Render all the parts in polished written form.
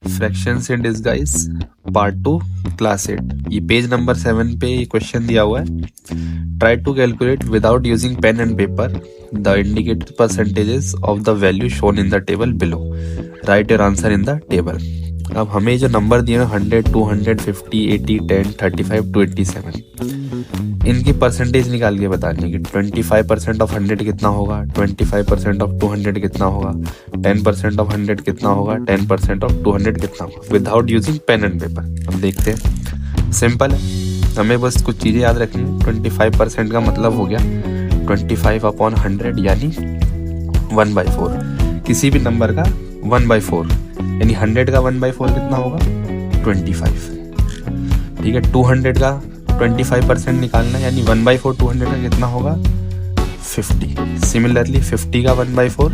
Fractions in disguise part 2 class 8। ये page number 7 पे ये क्वेश्चन दिया हुआ है। Try to calculate without using pen and paper the indicated percentages of the value shown in the table below. Write your answer in the table. अब हमें जो number दिए हैं 100, 200, 50, 80, 10, 35 to 87, इनकी परसेंटेज निकाल के बतानी है कि 25% ऑफ 100 कितना होगा, 25% ऑफ 200 कितना होगा, 10% ऑफ 100 कितना होगा, 10% ऑफ 200 कितना होगा, without using pen and paper. अब देखते हैं, सिंपल है, हमें बस कुछ चीज़ें याद रखनी है। 25% का मतलब हो गया 25/100 यानी 1/4। किसी भी नंबर का 1/4 यानी 100 का 1/4 कितना होगा 25। ठीक है, 200 का 25% निकालना यानी 1/4 200 का कितना होगा 50। सिमिलरली 50 का 1/4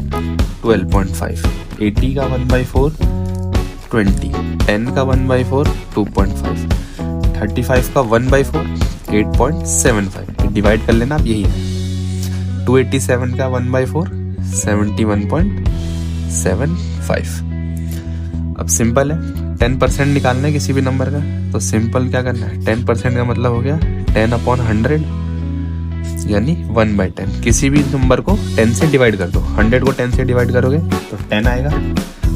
12.5, 80 का 1/4 20, 10 का 1/4 2.5, 35 का 1/4 8.75। डिवाइड कर लेना आप, यही है। 287 का 1/4 71.75। अब सिंपल है, 10% निकालना है किसी भी नंबर का, तो सिंपल क्या करना है, 10% का मतलब हो गया 10/100 यानी 1/10। किसी भी नंबर को 10 से डिवाइड कर दो। 100 को 10 से डिवाइड करोगे तो 10 आएगा,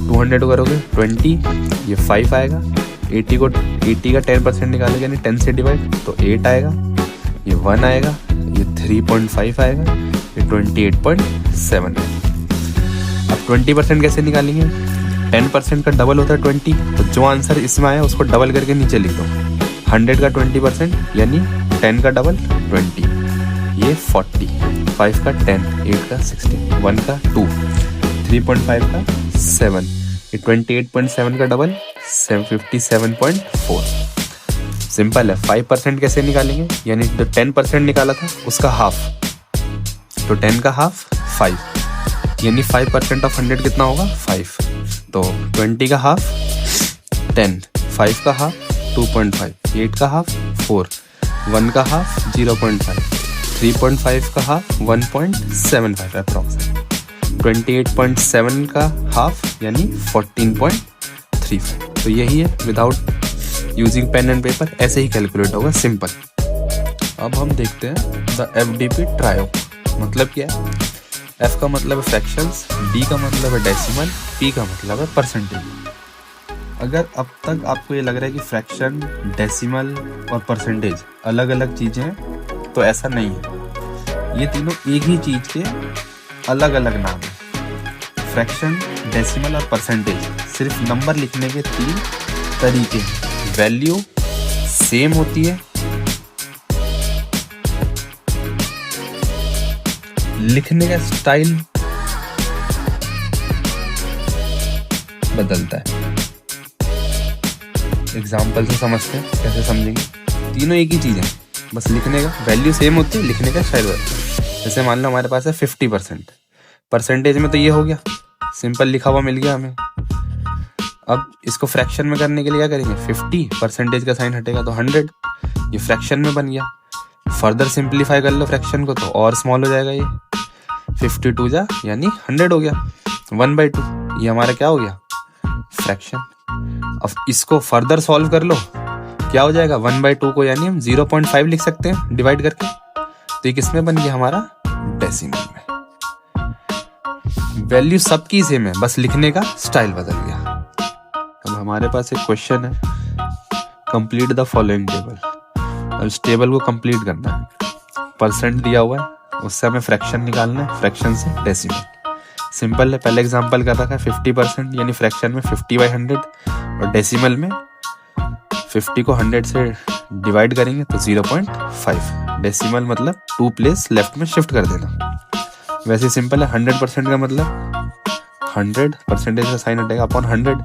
200 को करोगे 20, ये 5 आएगा, 80 का 10% निकालोगे यानी 10 से डिवाइड तो 8 आएगा, ये 1 आएगा, ये 3.5 आएगा, ये 28.7 आएगा। अब 20% कैसे निकालेंगे, 10% का डबल होता है 20, तो जो आंसर इसमें आया उसको डबल करके नीचे लिख दो। 100 का 20% यानी 10 का डबल 20, ये 40, 5 का 10, 8 का 16, 1 का 2, 3.5 का 7, ये 28.7 का डबल 57.4। सिंपल है। 5% कैसे निकालेंगे, यानी जो 10% निकाला था उसका हाफ, तो 10 का हाफ 5 यानी 5% ऑफ 100 कितना होगा 5। तो 20 का हाफ 10, 5 का हाफ 2.5, 8 का हाफ 4, 1 का हाफ 0.5, 3.5 का हाफ 1.75 अप्रॉक्स, 28.7 का हाफ यानी 14.35। तो यही है, without using pen and paper ऐसे ही कैलकुलेट होगा, सिंपल। अब हम देखते हैं द FDP ट्रायो। मतलब क्या है, F का मतलब है फ्रैक्शंस, D का मतलब है डेसिमल, P का मतलब है परसेंटेज। अगर अब तक आपको ये लग रहा है कि फ्रैक्शन, डेसिमल और परसेंटेज अलग अलग चीज़ें हैं, तो ऐसा नहीं है। ये तीनों एक ही चीज़ के अलग अलग नाम हैं। फ्रैक्शन, डेसिमल और परसेंटेज सिर्फ नंबर लिखने के 3 तरीके हैं। वैल्यू सेम होती है, लिखने का स्टाइल बदलता है। एग्जाम्पल से समझते हैं, कैसे समझेंगे। तीनों एक ही चीज़ है, बस लिखने का वैल्यू सेम होती है, लिखने का स्टाइल बदलता है। जैसे मान लो हमारे पास है 50%, परसेंटेज में तो ये हो गया, सिंपल लिखा हुआ मिल गया हमें। अब इसको फ्रैक्शन में करने के लिए क्या करेंगे, 50 परसेंटेज का साइन हटेगा तो 100, ये फ्रैक्शन में बन गया। फर्दर सिंप्लीफाई कर लो फ्रैक्शन को तो और स्मॉल हो जाएगा, ये 52 जा यानी 100 हो गया, 1/2 ये हमारा क्या हो गया फ्रैक्शन। अब इसको फर्दर सॉल्व कर लो, क्या हो जाएगा 1/2 को यानी हम 0.5 लिख सकते हैं डिवाइड करके, तो ये किसमें बन गया हमारा डेसिमल में। वैल्यू सबकी सेम है, बस लिखने का स्टाइल बदल गया। अब हमारे पास एक क्वेश्चन है, कंप्लीट द फॉलोइंग टेबल। अब इस टेबल को कंप्लीट करना है। परसेंट दिया हुआ है, उससे हमें फ्रैक्शन निकालना है, फ्रैक्शन से डेसिमल। सिंपल है, पहले एग्जांपल कर रखा है 50% यानी फ्रैक्शन में 50/100 और डेसिमल में 50 को 100 से डिवाइड करेंगे तो 0.5। डेसिमल मतलब 2 प्लेस लेफ्ट में शिफ्ट कर देना। वैसे सिंपल है, 100% का मतलब 100 परसेंटेज का साइन हटेगा अपॉन 100।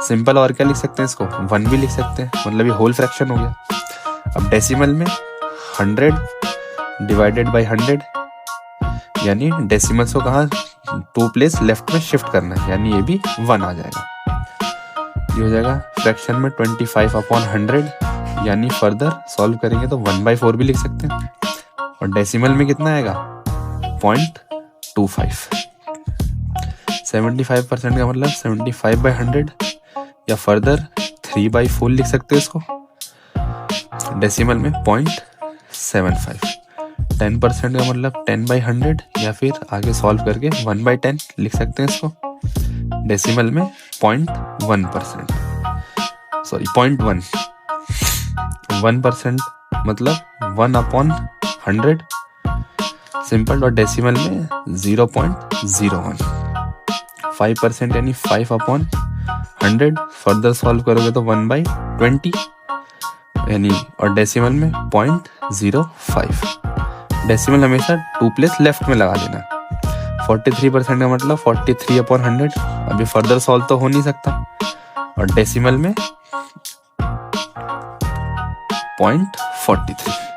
सिंपल, और क्या लिख सकते हैं इसको, 1 भी लिख सकते हैं, मतलब ये होल फ्रैक्शन हो गया। अब डेसिमल में 100 डिवाइडेड बाई 100 यानी डेसिमल्स को कहाँ 2 प्लेस लेफ्ट में शिफ्ट करना है, यानी ये भी 1 आ जाएगा। ये हो जाएगा फ्रैक्शन में 25/100 यानी फर्दर सॉल्व करेंगे तो 1/4 भी लिख सकते हैं, और डेसिमल में कितना आएगा 0.25। 75% का मतलब 75/100 या फर्दर 3/4 लिख सकते हो इसको, डेसिमल में 0.75। 10% का मतलब 10/100, या फिर आगे सॉल्व करके 1/10 लिख सकते हैं इसको, डेसिमल में 0.1%, सॉरी 0.1। 1% मतलब 1/100 सिंपल, और डेसिमल में 0.01। 5% यानी 5/100, फर्दर सॉल्व करोगे तो 1/20 यानी, और डेसिमल में 0.05। डेसिमल हमेशा 2 प्लेस लेफ्ट में लगा देना। 43% का मतलब 43/100, अभी फर्दर सॉल्व तो हो नहीं सकता, और डेसिमल में 0.43।